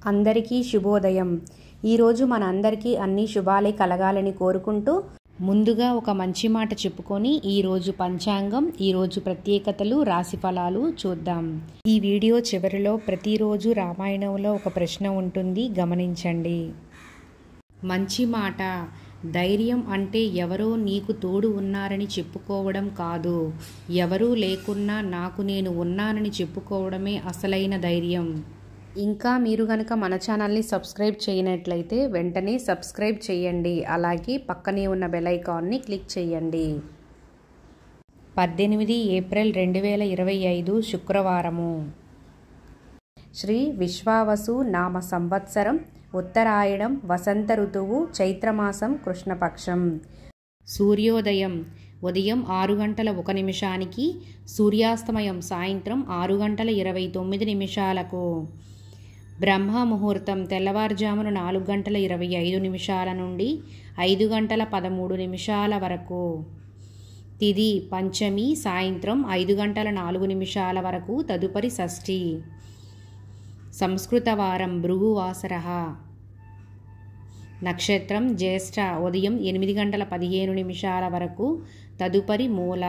అందరికీ శుభోదయం. ఈరోజు మన అందరికీ అన్ని శుభాలే కలగాలని కోరుకుంటూ ముందుగా ఒక మంచి మాట చెప్పుకొని ఈరోజు పంచాంగం, ఈరోజు ప్రత్యేకతలు, రాశిఫలాలు చూద్దాం. ఈ వీడియో చివరిలో ప్రతిరోజు రామాయణంలో ఒక ప్రశ్న ఉంటుంది, గమనించండి. మంచి మాట. ధైర్యం అంటే ఎవరో నీకు తోడు ఉన్నారని చెప్పుకోవడం కాదు, ఎవరూ లేకున్నా నాకు నేను ఉన్నానని చెప్పుకోవడమే అసలైన ధైర్యం. ఇంకా మీరు గనక మన ఛానల్ని సబ్స్క్రైబ్ చేయనట్లయితే వెంటనే సబ్స్క్రైబ్ చేయండి. అలాగే పక్కనే ఉన్న బెల్ ఐకాన్ని క్లిక్ చేయండి. 18 ఏప్రిల్ 2025 శుక్రవారము. శ్రీ విశ్వావసు నామ సంవత్సరం, ఉత్తరాయణం, వసంత ఋతువు, చైత్రమాసం, కృష్ణపక్షం. సూర్యోదయం ఉదయం 6:01, సూర్యాస్తమయం సాయంత్రం 6:29. బ్రహ్మ ముహూర్తం తెల్లవారుజామున 4:25 నుండి 5:13 వరకు. తిథి పంచమి సాయంత్రం 5:04 వరకు, తదుపరి షష్ఠి. సంస్కృత వారం భృగువాసరః. నక్షత్రం జ్యేష్ఠ ఉదయం 8:15 వరకు, తదుపరి మూల.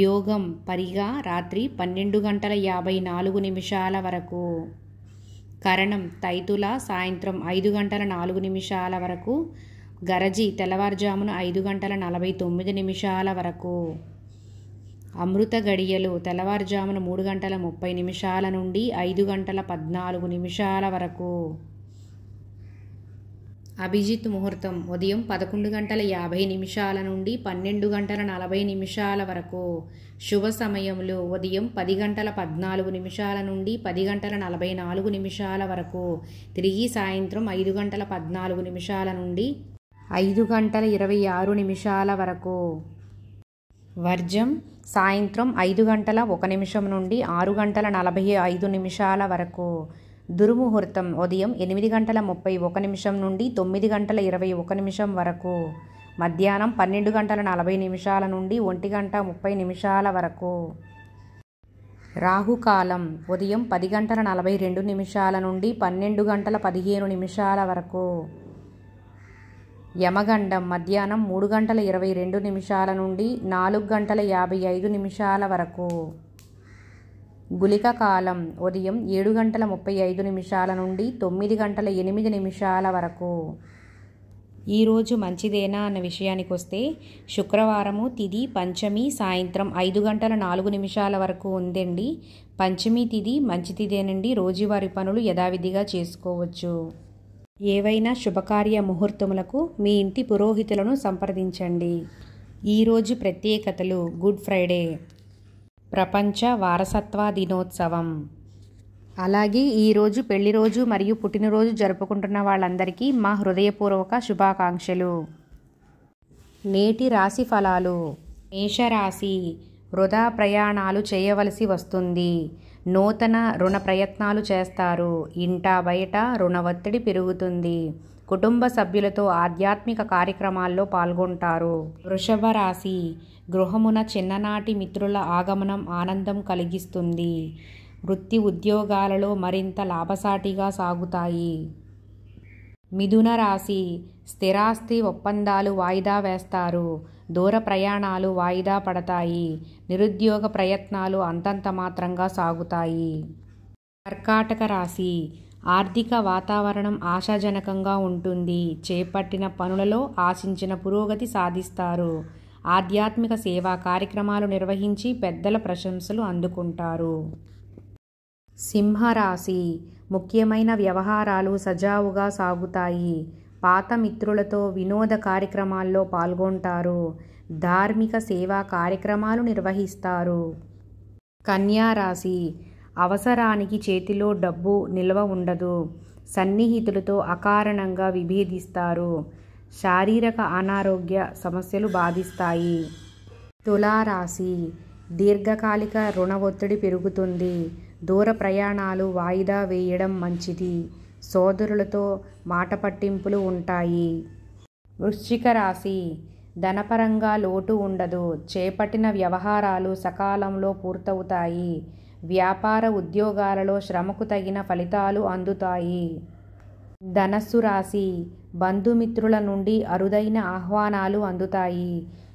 యోగం పరిగా రాత్రి 12:54 వరకు. కరణం తైతుల సాయంత్రం 5:04 వరకు, గరజి తెల్లవారుజామున 5:49 వరకు. అమృత గడియలు తెల్లవారుజామున 3:30 నుండి 5:14 వరకు. అభిజిత్ ముహూర్తం ఉదయం 11:50 నుండి 12:40 వరకు. శుభ సమయములు ఉదయం 10:14 నుండి 10:44 వరకు, తిరిగి సాయంత్రం 5:14 నుండి 5:26 వరకు. వర్జం సాయంత్రం 5:01 నుండి 6:45 వరకు. దుర్ముహూర్తం ఉదయం 8:31 నుండి 9:21 వరకు. మధ్యాహ్నం 12:40 నుండి 1:30 వరకు. రాహుకాలం ఉదయం 10:42 నుండి 12:15 వరకు. యమగండం మధ్యాహ్నం 3:22 నుండి 4:55 వరకు. గుళిక కాలం ఉదయం 7:35 నుండి 9:08 వరకు. ఈరోజు మంచిదేనా అన్న విషయానికి వస్తే, శుక్రవారము తిథి పంచమి సాయంత్రం 5:04 వరకు ఉందండి. పంచమి తిథి మంచి తిథేనండి. రోజువారి పనులు యథావిధిగా చేసుకోవచ్చు. ఏవైనా శుభకార్య ముహూర్తములకు మీ ఇంటి పురోహితులను సంప్రదించండి. ఈరోజు ప్రత్యేకతలు. గుడ్ ఫ్రైడే, ప్రపంచ వారసత్వ దినోత్సవం. అలాగే ఈరోజు పెళ్లి రోజు మరియు పుట్టినరోజు జరుపుకుంటున్న వాళ్ళందరికీ మా హృదయపూర్వక శుభాకాంక్షలు. నేటి రాశి ఫలాలు. మేషరాశి. వృధా ప్రయాణాలు చేయవలసి వస్తుంది. నూతన రుణ ప్రయత్నాలు చేస్తారు. ఇంట బయట రుణ ఒత్తిడి పెరుగుతుంది. కుటుంబ సభ్యులతో ఆధ్యాత్మిక కార్యక్రమాల్లో పాల్గొంటారు. వృషభ రాశి. గృహమున చిన్ననాటి మిత్రుల ఆగమనం ఆనందం కలిగిస్తుంది. వృత్తి ఉద్యోగాలలో మరింత లాభసాటిగా సాగుతాయి. మిథున రాశి. స్థిరాస్తి ఒప్పందాలు వాయిదా వేస్తారు. దూర ప్రయాణాలు వాయిదా పడతాయి. నిరుద్యోగ ప్రయత్నాలు అంతంత మాత్రంగా సాగుతాయి. కర్కాటక రాశి. ఆర్థిక వాతావరణం ఆశాజనకంగా ఉంటుంది. చేపట్టిన పనులలో ఆశించిన పురోగతి సాధిస్తారు. ఆధ్యాత్మిక సేవా కార్యక్రమాలు నిర్వహించి పెద్దల ప్రశంసలు అందుకుంటారు. సింహరాశి. ముఖ్యమైన వ్యవహారాలు సజావుగా సాగుతాయి. పాత మిత్రులతో వినోద కార్యక్రమాల్లో పాల్గొంటారు. ధార్మిక సేవా కార్యక్రమాలు నిర్వహిస్తారు. కన్యా రాశి. అవసరానికి చేతిలో డబ్బు నిల్వ ఉండదు. సన్నిహితులతో అకారణంగా విభేదిస్తారు. శారీరక అనారోగ్య సమస్యలు బాధిస్తాయి. తులారాశి. దీర్ఘకాలిక రుణ ఒత్తిడి పెరుగుతుంది. దూర ప్రయాణాలు వాయిదా వేయడం మంచిది. సోదరులతో మాట పట్టింపులు ఉంటాయి. వృశ్చిక రాశి. ధనపరంగా లోటు ఉండదు. చేపట్టిన వ్యవహారాలు సకాలంలో పూర్తవుతాయి. వ్యాపార ఉద్యోగాలలో శ్రమకు తగిన ఫలితాలు అందుతాయి. ధనస్సు రాశి బంధుమిత్రుల నుండి అరుదైన ఆహ్వానాలు అందుతాయి.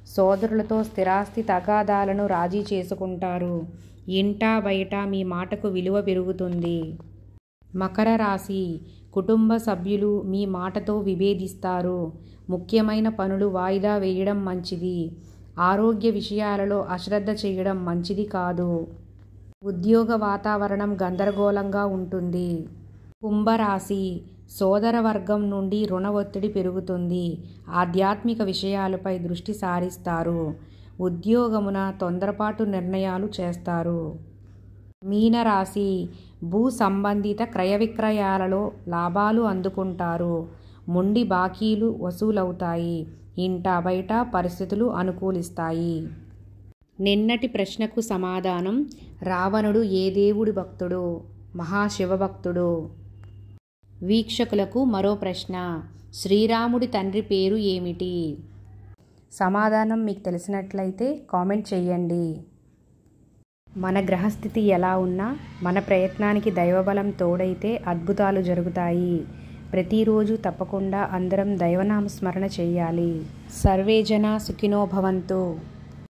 సోదరులతో స్థిరాస్తి తగాదాలను రాజీ చేసుకుంటారు. ఇంటా బయట మీ మాటకు విలువ పెరుగుతుంది. మకర రాశి కుటుంబ సభ్యులు మీ మాటతో విభేదిస్తారు. ముఖ్యమైన పనులు వాయిదా వేయడం మంచిది. ఆరోగ్య విషయాలలో అశ్రద్ధ చేయడం మంచిది కాదు. ఉద్యోగ వాతావరణం గందరగోళంగా ఉంటుంది. కుంభరాశి సోదర వర్గం నుండి రుణ ఒత్తిడి పెరుగుతుంది. ఆధ్యాత్మిక విషయాలపై దృష్టి సారిస్తారు. ఉద్యోగమున తొందరపాటు నిర్ణయాలు చేస్తారు. మీనరాశి భూ సంబంధిత క్రయ విక్రయాలలో లాభాలు అందుకుంటారు. మొండి బాకీలు వసూలవుతాయి. ఇంటా బయట పరిస్థితులు అనుకూలిస్తాయి. నిన్నటి ప్రశ్నకు సమాధానం: రావణుడు ఏ దేవుడి భక్తుడు? మహాశివభక్తుడు. వీక్షకులకు మరో ప్రశ్న: శ్రీరాముడి తండ్రి పేరు ఏమిటి? సమాధానం మీకు తెలిసినట్లయితే కామెంట్ చేయండి. మన గ్రహస్థితి ఎలా ఉన్నా మన ప్రయత్నానికి దైవబలం తోడైతే అద్భుతాలు జరుగుతాయి. ప్రతిరోజు తప్పకుండా అందరం దైవనామ స్మరణ చేయాలి. సర్వే జనా సుఖినో భవంతు.